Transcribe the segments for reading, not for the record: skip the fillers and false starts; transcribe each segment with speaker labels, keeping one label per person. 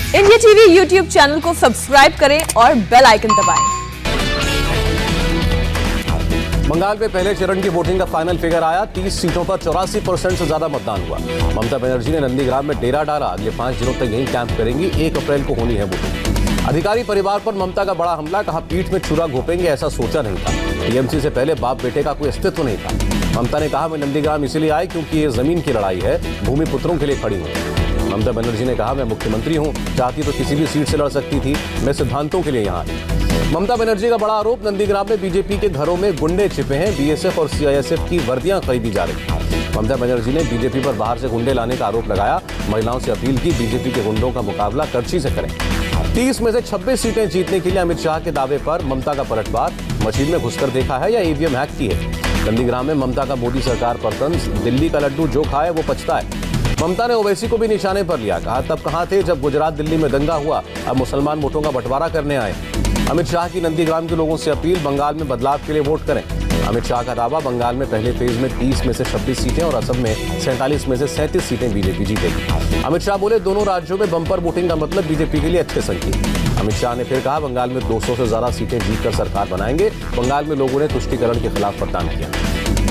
Speaker 1: India TV YouTube channel को subscribe करें और बेल आइकन दबाएं।
Speaker 2: बंगाल में पहले चरण की वोटिंग का फाइनल फिगर आया। 30 सीटों पर 84% से ज्यादा मतदान हुआ। ममता बनर्जी ने नंदीग्राम में डेरा डाला। अगले 5 दिनों तक यहीं कैंप करेंगी। 1 अप्रैल को होनी है वोटिंग। अधिकारी परिवार पर ममता का बड़ा हमला, कहा पीठ में छुरा घोपेंगे, ऐसा सोचा नहीं था। टीएमसी से पहले बाप बेटे का कोई अस्तित्व नहीं था। ममता ने कहा मैं नंदीग्राम इसलिए आई क्योंकि ये जमीन की लड़ाई है, भूमि पुत्रों के लिए खड़ी हूँ। ममता बनर्जी ने कहा मैं मुख्यमंत्री हूं, चाहती तो किसी भी सीट से लड़ सकती थी, मैं सिद्धांतों के लिए यहां आई। ममता बनर्जी का बड़ा आरोप, नंदीग्राम में बीजेपी के घरों में गुंडे छिपे हैं। बीएसएफ और सीआईएसएफ की वर्दियां खरीदी जा रही। ममता बनर्जी ने बीजेपी पर बाहर से गुंडे लाने का आरोप लगाया। महिलाओं से अपील की बीजेपी के गुंडों का मुकाबला करछी से करें। 30 में से 26 सीटें जीतने के लिए अमित शाह के दावे पर ममता का पलटवार, मशीन में घुसकर देखा है या ईवीएम हैक की है। नंदीग्राम में ममता का मोदी सरकार पर तंज, दिल्ली का लड्डू जो खाए वो पछता है। ममता ने ओवैसी को भी निशाने पर लिया, कहा तब कहां थे जब गुजरात दिल्ली में दंगा हुआ, अब मुसलमान वोटों का बंटवारा करने आए। अमित शाह की नंदीग्राम के लोगों से अपील, बंगाल में बदलाव के लिए वोट करें। अमित शाह का दावा, बंगाल में पहले फेज में 30 में से 26 सीटें और असम में 47 में से 37 सीटें बीजेपी जीतेगी। अमित शाह बोले दोनों राज्यों में बंपर वोटिंग का मतलब बीजेपी के लिए अच्छे संकेत। अमित शाह ने फिर कहा बंगाल में 200 से ज्यादा सीटें जीतकर सरकार बनाएंगे। बंगाल में लोगों ने तुष्टीकरण के खिलाफ मतदान किया।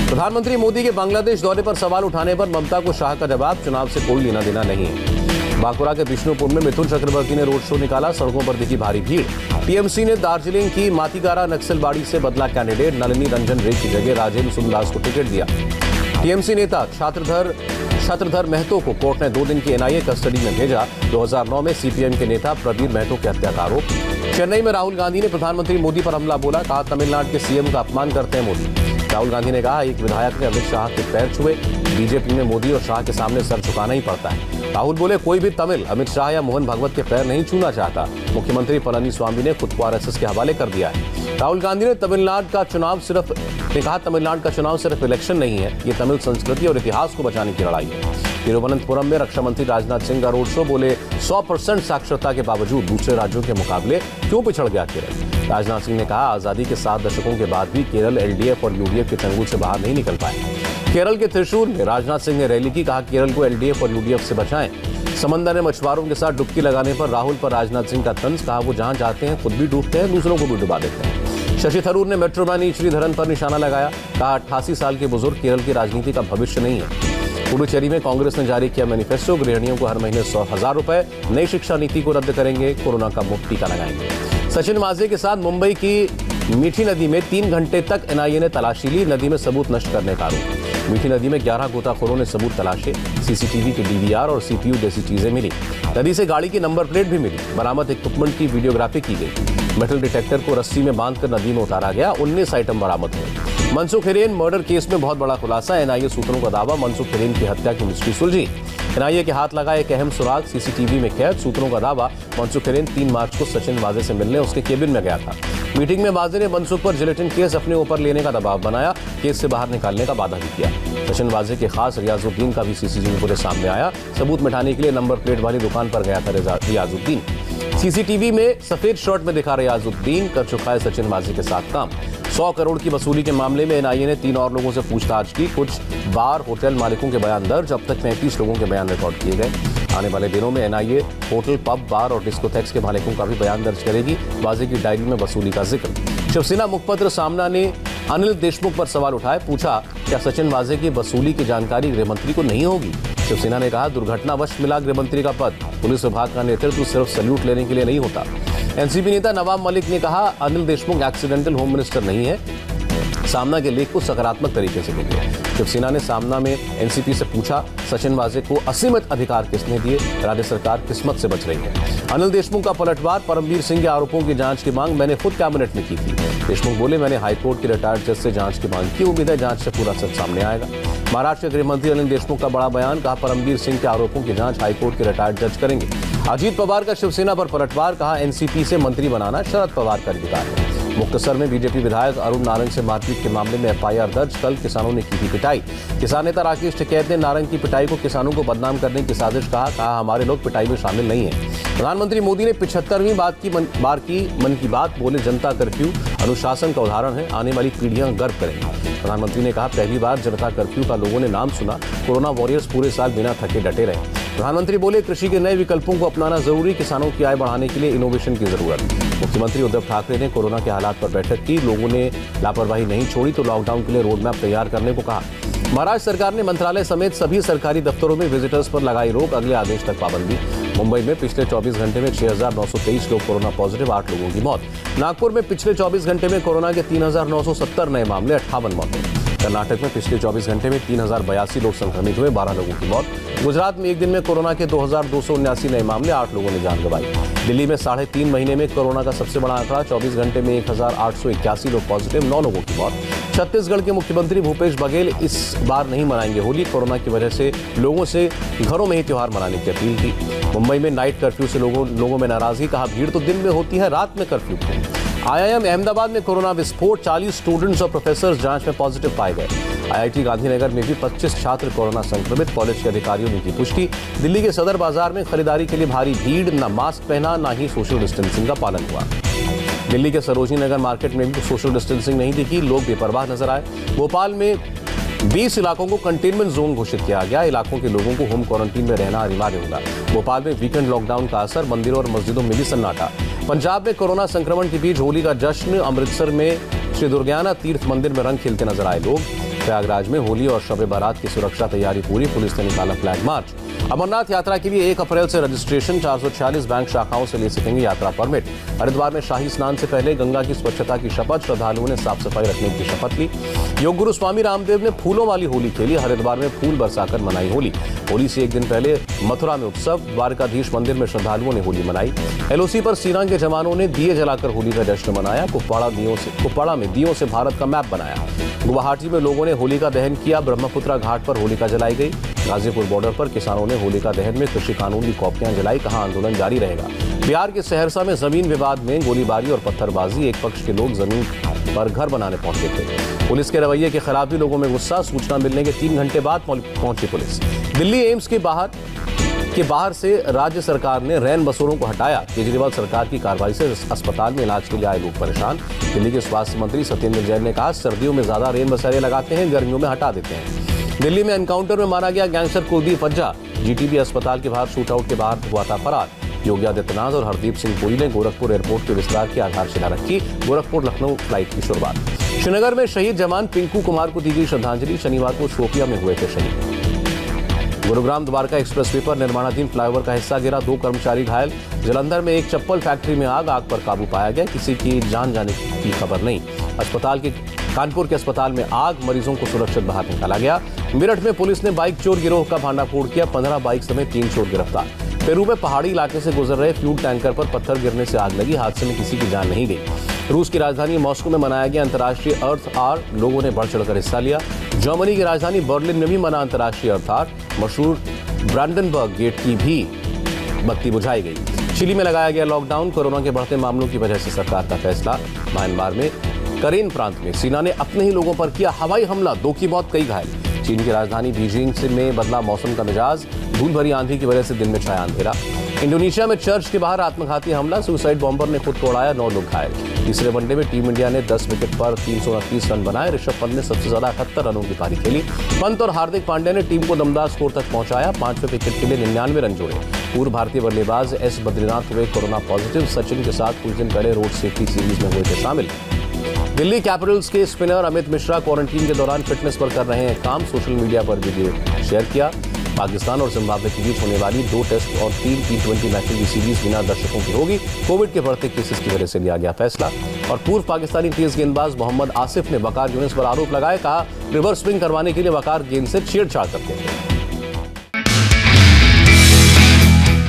Speaker 2: प्रधानमंत्री मोदी के बांग्लादेश दौरे पर सवाल उठाने पर ममता को शाह का जवाब, चुनाव से कोई लेना देना नहीं है। बांकुरा के विष्णुपुर में मिथुन चक्रवर्ती ने रोड शो निकाला, सड़कों पर दिखी भारी भीड़। टीएमसी ने दार्जिलिंग की मातीगारा नक्सलबाड़ी से बदला कैंडिडेट, नलिनी रंजन रे की जगह राजेंद्र सुंदरदास को टिकट दिया। टीएमसी नेता छत्रधर महतो को कोर्ट ने 2 दिन की एनआईए कस्टडी में भेजा। 2009 में सीपीएम के नेता प्रवीर महतो की हत्या का आरोप। चेन्नई में राहुल गांधी ने प्रधानमंत्री मोदी पर हमला बोला, कहा तमिलनाडु के सीएम का अपमान करते हैं मोदी। राहुल गांधी ने कहा एक विधायक ने अमित शाह के पैर छुए, बीजेपी में मोदी और शाह के सामने सर झुकाना ही पड़ता है। राहुल बोले कोई भी तमिल अमित शाह या मोहन भागवत के पैर नहीं छूना चाहता। मुख्यमंत्री पलानीस्वामी ने खुद को आरएसएस के हवाले कर दिया है। राहुल गांधी ने तमिलनाडु का चुनाव सिर्फ इलेक्शन नहीं है, ये तमिल संस्कृति और इतिहास को बचाने की लड़ाई है। तिरुवनंतपुरम में रक्षा मंत्री राजनाथ सिंह का रोड शो, बोले 100% साक्षरता के बावजूद दूसरे राज्यों के मुकाबले क्यों पिछड़ गया केरल। राजनाथ सिंह ने कहा आजादी के 7 दशकों के बाद भी केरल एलडीएफ और यूडीएफ के चंगुल से बाहर नहीं निकल पाए। केरल के त्रिशूर में राजनाथ सिंह ने रैली की, कहा केरल को एलडीएफ और यूडीएफ से बचाएं। समंदर में मछुआरों के साथ डुबकी लगाने पर राहुल पर राजनाथ सिंह का तंज, कहा वो जहां जाते हैं खुद भी डूबते हैं, दूसरों को भी डुबा देते हैं। शशि थरूर ने मेट्रो मैन श्रीधरन पर निशाना लगाया, कहा 88 साल के बुजुर्ग केरल की राजनीति का भविष्य नहीं है। पुडुचेरी में कांग्रेस ने जारी किया मैनिफेस्टो, गृहिणियों को हर महीने 100,000 रुपए, नई शिक्षा नीति को रद्द करेंगे, कोरोना का मुफ्त टीका लगाएंगे। सचिन वाजे के साथ मुंबई की मीठी नदी में 3 घंटे तक एनआईए ने तलाशी ली, नदी में सबूत नष्ट करने का आरोप। मीठी नदी में 11 गोताखोरों ने सबूत तलाशे, सीसीटीवी के डीवीआर और सीपीयू जैसी चीजें मिली। नदी से गाड़ी की नंबर प्लेट भी मिली। बरामद इक्विपमेंट की वीडियोग्राफी की गई। मेटल डिटेक्टर को रस्सी में बांधकर नदी में उतारा गया। 19 आइटम बरामद हुए। मनसुख हिरेन मर्डर केस में बहुत बड़ा खुलासा, एनआईए सूत्रों का दावा, मनसुख हिरेन की हत्या की मिस्ट्री सुलझी। एनआईए के हाथ लगा एक अहम सुराग, सीसीटीवी में कैद। सूत्रों का दावा, मनसुख हिरेन 3 मार्च को सचिन वाजे से मिलने उसके केबिन में गया था। मीटिंग में वाजे ने मनसुख पर जिलेटिन केस अपने ऊपर लेने का दबाव बनाया, केस से बाहर निकालने का वादा भी किया। सचिन वाजे के खास रियाजुद्दीन का भी सीसीटीवी फुटेज सामने आया। सबूत मिटाने के लिए नंबर प्लेट वाली दुकान पर गया था रियाजुद्दीन। सीसीटीवी में सफेद शर्ट में दिखा रियाजुद्दीन, कर चुका है सचिन वाजे के साथ काम। 100 करोड़ की वसूली के मामले में एनआईए ने 3 और लोगों से पूछताछ की। कुछ बार होटल मालिकों के बयान दर्ज, अब तक 35 लोगों के बयान रिकॉर्ड किए गए। आने वाले दिनों में एनआईए होटल, पब, बार और डिस्कोथेक्स के मालिकों का भी बयान दर्ज करेगी। वाजे की डायरी में वसूली का जिक्र। शिवसेना मुखपत्र सामना ने अनिल देशमुख पर सवाल उठाए, पूछा क्या सचिन वाजे की वसूली की जानकारी गृहमंत्री को नहीं होगी। शिवसेना ने कहा दुर्घटनावश मिला गृहमंत्री का पद, पुलिस विभाग का नेतृत्व सिर्फ सैल्यूट लेने के लिए नहीं होता। एनसीपी नेता नवाब मलिक ने कहा Anil Deshmukh accidental home minister नहीं है, सामना के लेख को सकारात्मक तरीके से देखिए। शिवसेना ने सामना में एनसीपी से पूछा सचिन वाजे को असीमित अधिकार किसने दिए, राज्य सरकार किस्मत से बच रही है। अनिल देशमुख का पलटवार, परमवीर सिंह के आरोपों की जांच की मांग मैंने खुद कैबिनेट में की थी। देशमुख बोले मैंने हाईकोर्ट के रिटायर्ड जज से जांच की मांग की, उम्मीद है जांच से पूरा सच सामने आएगा। महाराष्ट्र के गृह मंत्री अनिल देशमुख का बड़ा बयान, कहा परमवीर सिंह के आरोपों की जांच हाईकोर्ट के रिटायर्ड जज करेंगे। अजीत पवार का शिवसेना पर पलटवार, कहा एनसीपी से मंत्री बनाना शरद पवार का अधिकार है। मुक्तसर में बीजेपी विधायक अरुण नारंग से मारपीट के मामले में एफआईआर दर्ज, कल किसानों ने की थी पिटाई। किसान नेता राकेश टिकैत ने नारंग की पिटाई को किसानों को बदनाम करने की साजिश कहा हमारे लोग पिटाई में शामिल नहीं है। प्रधानमंत्री मोदी ने 75वीं बार की मन की बात, बोले जनता कर्फ्यू अनुशासन का उदाहरण है, आने वाली पीढ़ियां गर्व करेंगी। प्रधानमंत्री ने कहा पहली बार जनता कर्फ्यू का लोगों ने नाम सुना, कोरोना वॉरियर्स पूरे साल बिना थके डटे रहे। प्रधानमंत्री बोले, कृषि के नए विकल्पों को अपनाना जरूरी, किसानों की आय बढ़ाने के लिए इनोवेशन की जरूरत। मुख्यमंत्री उद्धव ठाकरे ने कोरोना के हालात पर बैठक की, लोगों ने लापरवाही नहीं छोड़ी तो लॉकडाउन के लिए रोड मैप तैयार करने को कहा। महाराष्ट्र सरकार ने मंत्रालय समेत सभी सरकारी दफ्तरों में विजिटर्स पर लगाई रोक, अगले आदेश तक पाबंदी। मुंबई में पिछले 24 घंटे में 6,923 लोग कोरोना पॉजिटिव, 8 लोगों की मौत। नागपुर में पिछले 24 घंटे में कोरोना के 3,970 नए मामले, 58 मौतें। कर्नाटक में पिछले 24 घंटे में 3,082 लोग संक्रमित हुए, 12 लोगों की मौत। गुजरात में एक दिन में कोरोना के 2,279 नए मामले, 8 लोगों ने जान गंवाई। दिल्ली में 3.5 महीने में कोरोना का सबसे बड़ा आंकड़ा, 24 घंटे में 1,881 लोग पॉजिटिव, 9 लोगों की मौत। छत्तीसगढ़ के मुख्यमंत्री भूपेश बघेल इस बार नहीं मनाएंगे होली, कोरोना की वजह से लोगों से घरों में ही त्योहार मनाने की अपील की। मुंबई में नाइट कर्फ्यू से लोगों में नाराजगी, कहा भीड़ तो दिन में होती है, रात में कर्फ्यू क्यों। IIM अहमदाबाद में कोरोना विस्फोट, 40 स्टूडेंट्स और प्रोफेसर जांच में पॉजिटिव पाए गए। IIT गांधीनगर में भी 25 छात्र कोरोना संक्रमित, कॉलेज के अधिकारियों ने की पुष्टि। दिल्ली के सदर बाजार में खरीदारी के लिए भारी भीड़, न मास्क पहना न ही सोशल डिस्टेंसिंग का पालन हुआ। दिल्ली के सरोजनी नगर मार्केट में भी सोशल डिस्टेंसिंग नहीं दिखी, लोग बेपरवाह नजर आए। भोपाल में 20 इलाकों को कंटेनमेंट जोन घोषित किया गया, इलाकों के लोगों को होम क्वारंटीन में रहना अनिवार्य होगा। भोपाल में वीकेंड लॉकडाउन का असर, मंदिरों और मस्जिदों में भी सन्नाटा। पंजाब में कोरोना संक्रमण के बीच होली का जश्न, अमृतसर में श्री दुर्गाना तीर्थ मंदिर में रंग खेलते नजर आए लोग। प्रयागराज में होली और शब बारात की सुरक्षा तैयारी पूरी, पुलिस ने निकाला फ्लैग मार्च। अमरनाथ यात्रा के लिए 1 अप्रैल से रजिस्ट्रेशन, 446 बैंक शाखाओं से ले सकेंगे यात्रा परमिट। हरिद्वार में शाही स्नान से पहले गंगा की स्वच्छता की शपथ, श्रद्धालुओं ने साफ सफाई रखने की शपथ ली। योग गुरु स्वामी रामदेव ने फूलों वाली होली खेली, हरिद्वार में फूल बरसाकर मनाई होली। होली से एक दिन पहले मथुरा में उत्सव, द्वारकाधीश मंदिर में श्रद्धालुओं ने होली मनाई। LOC पर सेना के जवानों ने दिए जलाकर होली का जश्न मनाया। कुपवाड़ा में दियों से भारत का मैप बनाया। गुवाहाटी में लोगों ने होलिका दहन किया, ब्रह्मपुत्रा घाट पर होलिका जलाई गई। गाजीपुर बॉर्डर पर किसानों ने होलिका दहन में कृषि कानून की कॉपियां जलाई, कहा आंदोलन जारी रहेगा। बिहार के सहरसा में जमीन विवाद में गोलीबारी और पत्थरबाजी, एक पक्ष के लोग जमीन पर घर बनाने पहुंचे थे। पुलिस के रवैये के खिलाफ भी लोगों में गुस्सा, सूचना मिलने के 3 घंटे बाद पहुंची पुलिस। दिल्ली एम्स के बाहर से राज्य सरकार ने रैन बसेरों को हटाया, केजरीवाल सरकार की कार्रवाई से अस्पताल में इलाज के लिए आए लोग परेशान। दिल्ली के स्वास्थ्य मंत्री सत्येंद्र जैन ने कहा, सर्दियों में ज्यादा रैन बसेरे लगाते हैं, गर्मियों में हटा देते हैं। दिल्ली में एनकाउंटर में मारा गया गैंगस्टर कुलदीप अज्जा, GTB अस्पताल के बाहर शूटआउट के बाद हुआ था फरार। योगी आदित्यनाथ और हरदीप सिंह पुरी ने गोरखपुर एयरपोर्ट के विस्तार की आधारशिला रखी, गोरखपुर लखनऊ फ्लाइट की शुरुआत। श्रीनगर में शहीद जवान पिंकू कुमार को दी गई श्रद्धांजलि, शनिवार को शोपियां में हुए थे शहीद। गुरुग्राम द्वारका एक्सप्रेसवे पर निर्माणाधीन फ्लाईओवर का हिस्सा गिरा, 2 कर्मचारी घायल। जलंधर में एक चप्पल फैक्ट्री में आग पर काबू पाया गया, किसी की जान जाने की खबर नहीं। कानपुर के अस्पताल में आग, मरीजों को सुरक्षित बाहर निकाला गया। मेरठ में पुलिस ने बाइक चोर गिरोह का भांडाफोड़ किया, 15 बाइक समेत 3 चोर गिरफ्तार। पेरू में पहाड़ी इलाके से गुजर रहे फ्यूल टैंकर पर पत्थर गिरने से आग लगी, हादसे में किसी की जान नहीं गई। रूस की राजधानी मॉस्को में मनाया गया अंतर्राष्ट्रीय अर्थ आवर, लोगों ने बढ़ चढ़कर हिस्सा लिया। जर्मनी की राजधानी बर्लिन में भी मना अंतर्राष्ट्रीय अर्थ आवर, मशहूर ब्रांडनबर्ग गेट की भी बत्ती बुझाई गई। चिली में लगाया गया लॉकडाउन, कोरोना के बढ़ते मामलों की वजह से सरकार का फैसला। म्यांमार में करेन प्रांत में सेना ने अपने ही लोगों पर किया हवाई हमला, 2 की मौत, कई घायल। चीन की राजधानी बीजिंग में बदला मौसम का मिजाज, धूल भरी आंधी की वजह से दिन में छाया अंधेरा। इंडोनेशिया में चर्च के बाहर आत्मघाती हमला, सुसाइड बॉम्बर ने खुद को उड़ाया, 9 लोग घायल। तीसरे वनडे में टीम इंडिया ने 10 विकेट पर 329 रन बनाए, ऋषभ पंत ने सबसे ज्यादा 78 रनों की पारी खेली। पंत और हार्दिक पांड्या ने टीम को दमदार स्कोर तक पहुंचाया, 5वें विकेट के लिए 99 रन जोड़े। पूर्व भारतीय बल्लेबाज S बद्रीनाथ हुए कोरोना पॉजिटिव, सचिन के साथ कुछ दिन पहले रोड सेफ्टी सीरीज में हुए थे शामिल। दिल्ली कैपिटल्स के स्पिनर अमित मिश्रा क्वारंटीन के दौरान फिटनेस पर कर रहे हैं काम, सोशल मीडिया पर वीडियो शेयर किया। पाकिस्तान और जिम्बाब्वे के बीच होने वाली 2 टेस्ट और 3 T20 मैचों की सीरीज बिना दर्शकों की होगी, कोविड के बढ़ते केसेस की वजह से लिया गया फैसला। और पूर्व पाकिस्तानी तेज गेंदबाज मोहम्मद आसिफ ने वकार यूनिस पर आरोप लगाए, कहा रिवर्स स्विंग करवाने के लिए वकार गेंद से छेड़छाड़ करते थे।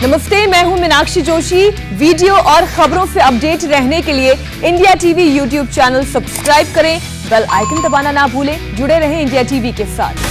Speaker 1: नमस्ते, मैं हूं मीनाक्षी जोशी। वीडियो और खबरों से अपडेट रहने के लिए India TV YouTube channel subscribe करें, बेल आइकन दबाना ना भूलें। जुड़े रहें इंडिया टीवी के साथ।